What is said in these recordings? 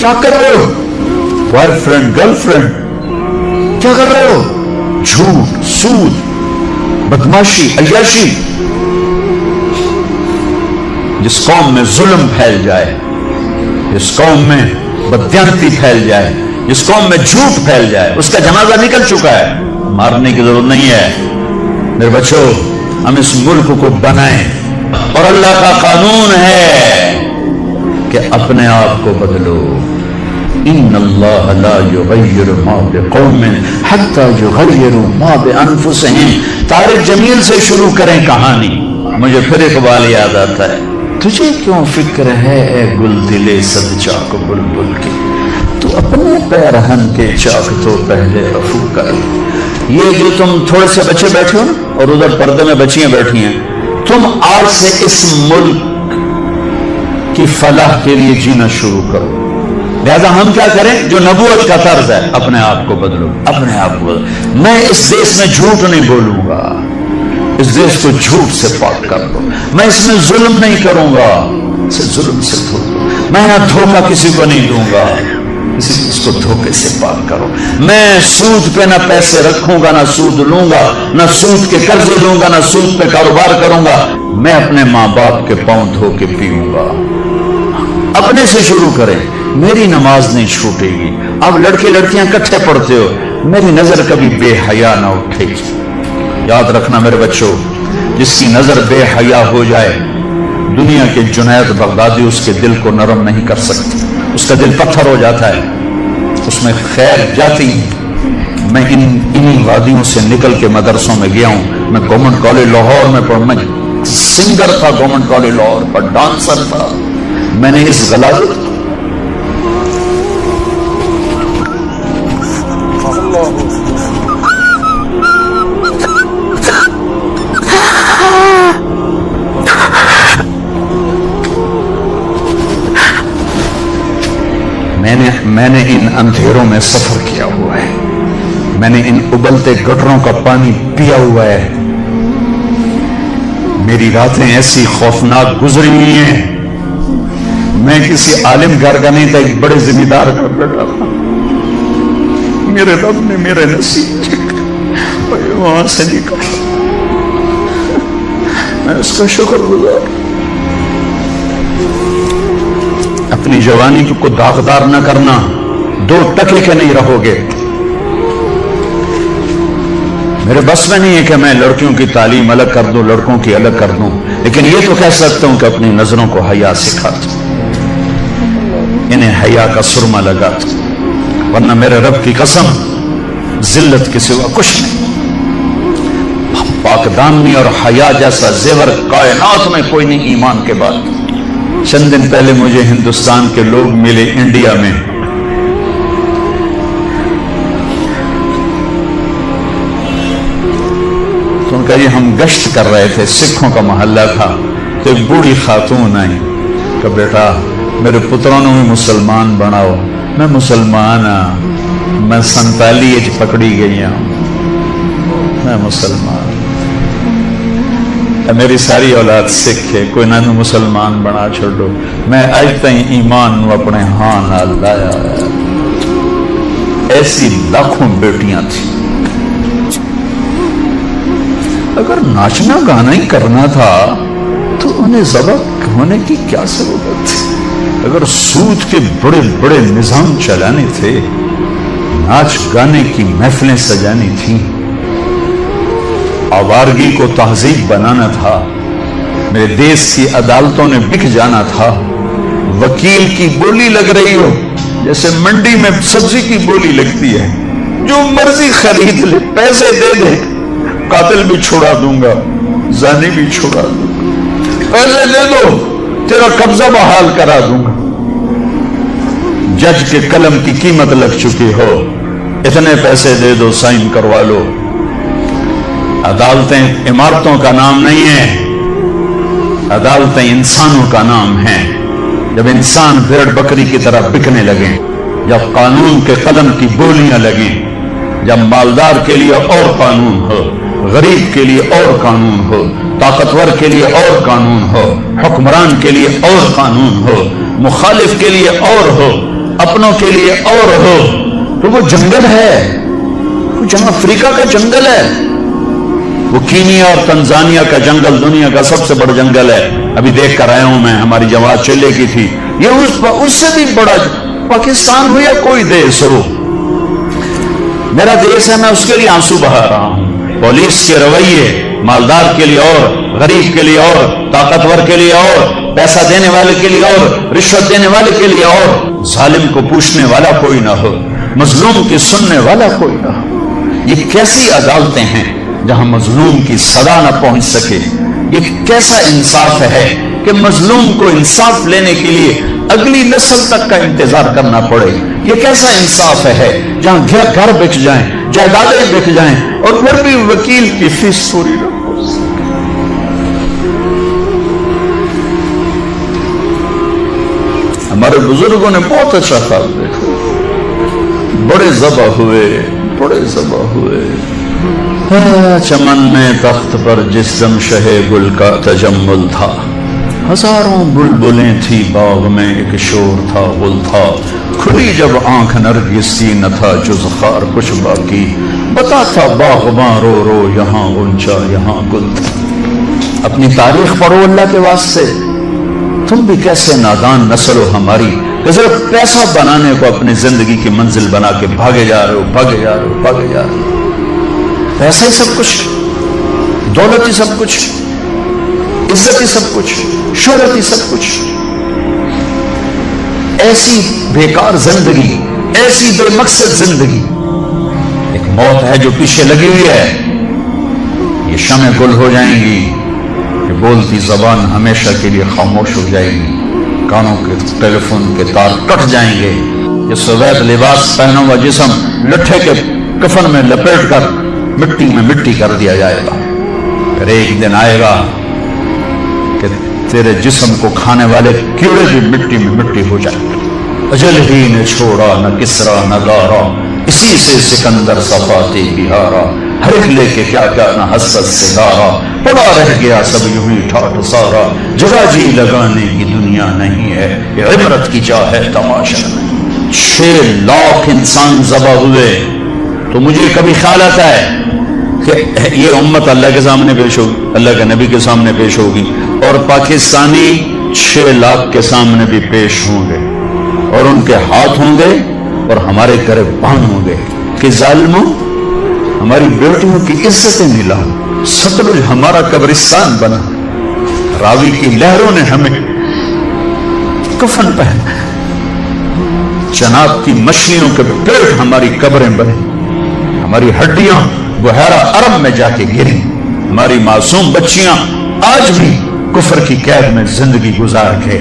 کیا کر رہے ہو؟ بوائے فرینڈ گرل فرینڈ کیا کر رہے ہو؟ جھوٹ، سود، بدماشی، عیاشی. جس قوم میں ظلم پھیل جائے، جس قوم میں بددیانتی پھیل جائے، جس قوم میں جھوٹ پھیل جائے، اس کا جنازہ نکل چکا ہے، مارنے کی ضرورت نہیں ہے. میرے بچوں، ہم اس ملک کو بنائیں، اور اللہ کا قانون ہے کہ اپنے آپ کو بدلو. ان اللہ لا یغیر ما بقوم حتی یغیروا ما بانفسہم. طارق جمیل سے شروع کریں کہانی. مجھے پھر اقبال یاد آتا ہے. تجھے کیوں فکر ہے اے گل دلے صد چاک بلبل کی، تو اپنے پیرہن کے چاک تو پہلے رفو کر. یہ جو تم تھوڑے سے بچے بیٹھے ہو نا، اور ادھر پردے میں بچیاں بیٹھی ہیں، تم آج سے اس ملک کی فلاح کے لیے جینا شروع کرو. لہذا ہم کیا کریں؟ جو نبوت کا طرز ہے، اپنے آپ کو بدلو، اپنے آپ کو بدلو. میں اس دیش میں جھوٹ نہیں بولوں گا، اس دیش کو جھوٹ سے پاک کر دو. میں اس میں ظلم نہیں کروں گا، اسے ظلم سے دھو دو. میں نہ دھوکہ کسی کو نہیں دوں گا، اس کو دھوکے سے پاک کرو. میں سود پہ نہ پیسے رکھوں گا، نہ سود لوں گا، نہ سود کے قرضے دوں گا، نہ سود پہ کاروبار کروں گا. میں اپنے ماں باپ کے پاؤں دھو کے پیوں گا. اپنے سے شروع کریں. میری نماز نہیں چھوٹے گی. اب لڑکے لڑکیاں کٹھے پڑھتے ہو، میری نظر کبھی بے حیا نہ اٹھے گی. یاد رکھنا میرے بچوں، جس کی نظر بے حیا ہو جائے، دنیا کے جنید بغدادی اس کے دل کو نرم نہیں کر سکتے. اس کا دل پتھر ہو جاتا ہے، اس میں خیر جاتی. میں انہی وادیوں سے نکل کے مدرسوں میں گیا ہوں. میں گورنمنٹ کالج لاہور میں پڑھا، میں سنگر تھا گورنمنٹ کالج لاہور پر، ڈانسر تھا. میں نے اس غلاظت میں نے ان اندھیروں میں سفر کیا ہوا ہے. میں نے ان ابلتے گٹروں کا پانی پیا ہوا ہے. میری راتیں ایسی خوفناک گزری ہوئی ہیں. میں کسی عالم گھر کا نہیں تھا، ایک بڑے ذمہ دار کا بیٹا تھا. میرے رب نے میرے نصیب وہاں سے نکالا. میں اس کا شکر گزار. اپنی جوانی کو داغدار نہ کرنا، 2 ٹکے کے نہیں رہو گے. میرے بس میں نہیں ہے کہ میں لڑکیوں کی تعلیم الگ کر دوں، لڑکوں کی الگ کر دوں، لیکن یہ تو کہہ سکتا ہوں کہ اپنی نظروں کو حیا سکھا دوں، انہیں حیا کا سرما لگا دوں. ورنہ میرے رب کی قسم، ذلت کے سوا کچھ نہیں. پاکدامنی اور حیا جیسا زیور کائنات میں کوئی نہیں ایمان کے بعد. چند دن پہلے مجھے ہندوستان کے لوگ ملے انڈیا میں. تو ان کا یہ ہم گشت کر رہے تھے، سکھوں کا محلہ تھا. تو ایک بوڑھی خاتون آئی کہ بیٹا میرے پتروں نے مسلمان بناؤ. میں مسلمان ہوں، میں 47 پکڑی گئی ہوں، میں مسلمان. میری ساری اولاد سکھ ہے، کوئی نہ مسلمان بنا چھوڑو. میں اج تائیں ایمان اپنے ہاں نہ لایا. ایسی لاکھوں بیٹیاں تھیں. اگر ناچنا گانا ہی کرنا تھا تو انہیں ذبح ہونے کی کیا ضرورت تھی؟ اگر سود کے بڑے بڑے نظام چلانے تھے، ناچ گانے کی محفلیں سجانی تھیں، آوارگی کو تہذیب بنانا تھا، میرے دیش کی عدالتوں نے بک جانا تھا. وکیل کی بولی لگ رہی ہو جیسے منڈی میں سبزی کی بولی لگتی ہے. جو مرضی خرید لے، پیسے دے دے، قاتل بھی چھوڑا دوں گا، زانی بھی چھوڑا دوں گا. پیسے دے دو، تیرا قبضہ بحال کرا دوں گا. جج کے قلم کی قیمت لگ چکی ہو، اتنے پیسے دے دو، سائن کروا لو. عدالتیں عمارتوں کا نام نہیں ہیں، عدالتیں انسانوں کا نام ہیں. جب انسان بھیڑ بکری کی طرح بکنے لگیں، جب قانون کے قلم کی بولیاں لگیں، جب مالدار کے لیے اور قانون ہو، غریب کے لیے اور قانون ہو، طاقتور کے لیے اور قانون ہو، حکمران کے لیے اور قانون ہو، مخالف کے لیے اور ہو، अपनों के लिए और हो, तो वो जंगल है, वो जहां अफ्रीका का जंगल है, वो कीनिया और तंजानिया का जंगल दुनिया का सबसे बड़ा जंगल है। अभी देख कर आया हूं मैं, हमारी जमात चले की थी, ये उससे भी बड़ा पाकिस्तान हो या कोई देश हो, मेरा देश है, मैं उसके लिए आंसू बहा रहा हूं। पुलिस के रवैये मालदार के लिए और, गरीब के लिए और, ताकतवर के लिए और, पैसा देने वाले के लिए और, रिश्वत देने वाले के लिए और, जालिम को पूछने वाला कोई ना हो, मजलूम की सुनने वाला कोई ना हो। ये कैसी अदालतें हैं जहां मजलूम की सदा न पहुंच सके। ये कैसा इंसाफ है कि मजलूम को इंसाफ लेने के लिए अगली नस्ल तक का इंतजार करना पड़े। ये कैसा इंसाफ है जहां घर बिक जाएं, जायदादें बिक जाएं और फिर भी वकील की फीस पूरी न हो सके। हमारे बुजुर्गों ने बहुत अच्छा ख्याल देखा, बड़े ज़बा हुए, बड़े ज़बा हुए। चमन में तख्त पर जिस दम शहे गुल का तजम्मुल था, हजारों बुलबुलें थी बाग में, एक शोर था, गुल था, खुली जब आंख नरगिस की न था जुज़ खार कुछ बाकी, बता था बाग़बां रो रो यहाँ गुंचा यहाँ गुल था। अपनी तारीख पढ़ो अल्लाह के वास्ते, तुम भी कैसे नादान नस्ल हो हमारी कि सिर्फ पैसा बनाने को अपनी जिंदगी की मंजिल बना के भागे जा रहे हो, भागे जा रहे हो, भागे जा रहे हो। पैसा ही सब कुछ, दौलत ही सब कुछ, इज्जत ही सब कुछ, शोहरत ही सब कुछ। ऐसी बेकार जिंदगी, ऐसी बेमकसद जिंदगी। एक मौत है जो पीछे लगी हुई है, ये शमें गुल हो जाएंगी, ये बोलती जबान हमेशा के लिए खामोश हो जाएगी, कानों के टेलीफोन के तार कट जाएंगे, ये सफेद लिबास पहना हुआ जिस्म लट्ठे के कफन में लपेट कर मिट्टी में मिट्टी कर दिया जाएगा। फिर एक दिन आएगा कि तेरे जिस्म को खाने वाले कीड़े भी मिट्टी में मिट्टी हो जाएंगे। अजल ही ने छोड़ा न किसरा न दारा, इसी से सिकंदर सफाती बिहारा, हर एक लेके क्या क्या न हसरत से दारा, पड़ा रह गया सब यूं ही ठाठ सारा, जगह जी लगाने की दुनिया नहीं है, ये इबरत की चाह है तमाशा नहीं। 6 लाख इंसान ज़बा हुए, तो मुझे कभी ख्याल आता है कि ये उम्मत अल्लाह के सामने पेश होगी, अल्लाह के नबी के सामने पेश होगी, और पाकिस्तानी 6 लाख के सामने भी पेश होंगे, और उनके हाथ होंगे और हमारे गिरबान होंगे कि जालिमों हमारी बेटियों की इज्जतें मिला, सतलुज हमारा कब्रिस्तान बना, रावी की लहरों ने हमें कफन पहना, जनाब की मछलियों के पेट हमारी कब्रें बने, हमारी हड्डियां बुहरा अरब में जाके गिरी, हमारी मासूम बच्चियां आज भी कुफर की कैद में जिंदगी गुजार के,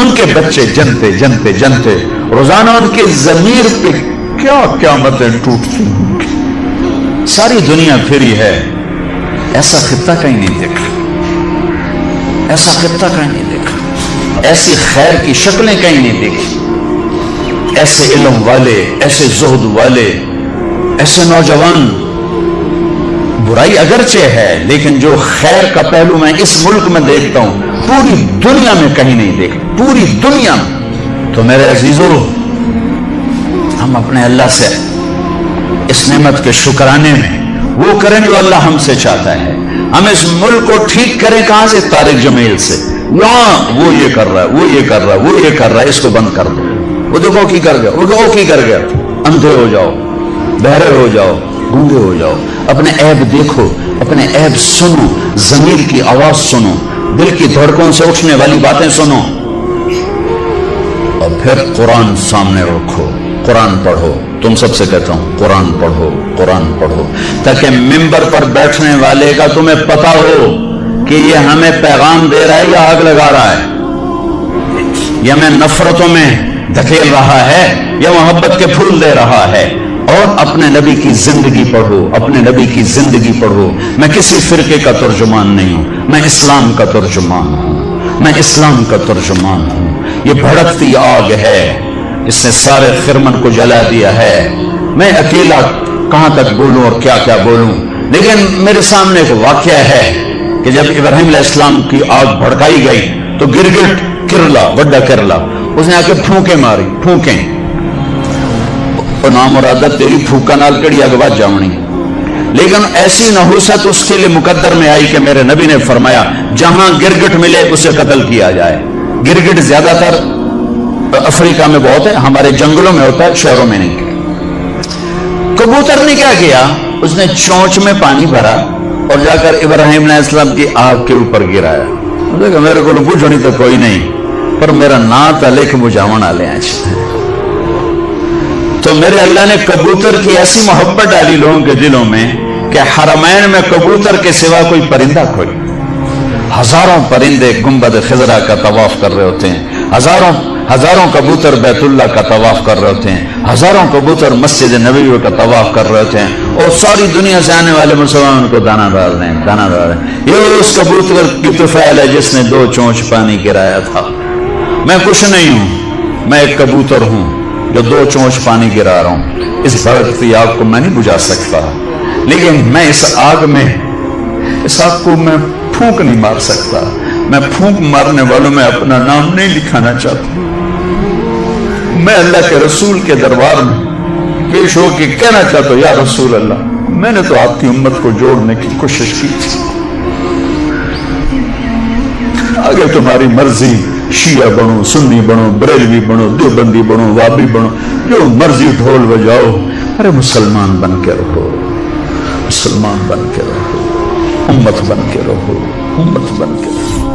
उनके बच्चे जनते जनते जनते रोजाना उनके जमीर पे क्या क्या मतें टूटती होंगी। सारी दुनिया फिरी है, ऐसा खित्ता कहीं नहीं देखा, ऐसा खित्ता कहीं नहीं देखा, ऐसी खैर की शक्लें कहीं नहीं देखी, ऐसे इल्म वाले, ऐसे ज़ुहद वाले, ऐसे नौजवान। बुराई अगरचे है, लेकिन जो खैर का पहलू मैं इस मुल्क में देखता हूं, पूरी दुनिया में कहीं नहीं देखा, पूरी दुनिया में। तो मेरे अजीजों, हम अपने अल्लाह से इस नेमत के शुक्राने में वो करें जो अल्लाह हमसे चाहता है। हम इस मुल्क को ठीक करें कहां से? तारिक जमील से। वो ये कर रहा है, वो ये कर रहा है, वो ये कर रहा है, इसको बंद कर दो। वो देखो की कर गया, वो देखो की कर गया। अंधे हो जाओ, बहरे हो जाओ, गूंगे हो जाओ, अपने ऐब देखो, अपने ऐब सुनो, ज़मीर की आवाज सुनो, दिल की धड़कन से उठने वाली बातें सुनो, और फिर कुरान सामने रखो, कुरान पढ़ो। तुम सबसे कहता हूं कुरान पढ़ो, कुरान पढ़ो, ताकि मिंबर पर बैठने वाले का तुम्हें पता हो कि ये हमें पैगाम दे रहा है या आग लगा रहा है, या हमें नफरतों में धकेल रहा है या मोहब्बत के फूल दे रहा है। और अपने नबी की जिंदगी पढ़ो, अपने नबी की जिंदगी पढ़ो। मैं किसी फिरके का तर्जुमान नहीं हूं, मैं इस्लाम का तर्जुमान हूं, मैं इस्लाम का तर्जुमान हूं। ये भड़कती आग है, इसने सारे खिरमन को जला दिया है। मैं अकेला कहां तक बोलूं और क्या क्या बोलूं, लेकिन मेरे सामने एक वाकया है कि जब इब्राहिम अलैहिस्सलाम की आग भड़काई गई तो गिरगिट किरला, बड़ा किरला, उसने आके फूंके मारी, फूंके اور नाम मुरादा तेरी फूका नाल कड़ी अग वध जावनी। लेकिन ऐसी नहुसत उसके लिए मुकद्दर में आई कि मेरे नबी ने फरमाया जहां गिरगिट मिले उसे कत्ल किया जाए। गिरगिट ज्यादातर अफ्रीका में बहुत है, हमारे जंगलों में होता है, शहरों में नहीं। कबूतर ने क्या किया, उसने चोंच में पानी भरा और जाकर इब्राहिम अलैहिस्सलाम की आग के ऊपर गिराया। देखा मेरे को बुझनी तो कोई नहीं, पर मेरा ना था लिख बुझावन वाले हैं। तो मेरे अल्लाह ने कबूतर की ऐसी मोहब्बत डाली लोगों के दिलों में कि हरमैन में कबूतर के सिवा कोई परिंदा कोई, हजारों परिंदे गुंबद खिजरा का तवाफ कर रहे होते हैं, हजारों कबूतर बैतुल्ला का तवाफ कर रहे होते हैं, हजारों कबूतर मस्जिद नबवी का तवाफ कर रहे होते हैं, और सारी दुनिया से आने वाले मुसलमान को दाना डाल रहे हैं, दाना डाल रहे हैं। ये उस कबूतर की तुफैल है जिसने 2 चोंच पानी गिराया था। मैं कुछ नहीं हूं, मैं एक कबूतर हूं जो 2 चोंच पानी गिरा रहा हूं। इस भड़कती आग को मैं नहीं बुझा सकता, लेकिन मैं इस आग को मैं फूंक नहीं मार सकता। मैं फूंक मारने वालों में अपना नाम नहीं लिखाना चाहता। मैं अल्लाह के रसूल के दरबार में पेश होकर कहना चाहता हूं, या रसूल अल्लाह, मैंने तो आपकी उम्मत को जोड़ने की कोशिश की थी, आगे तुम्हारी मर्जी, शिया बनो, सुन्नी बनो, बरेलवी बनो, देवबंदी बनो, वाबी बनो, जो मर्जी ढोल बजाओ, अरे मुसलमान बन के रहो, मुसलमान बन के रहो, उम्मत बन के रहो, उम्मत बन के रहो।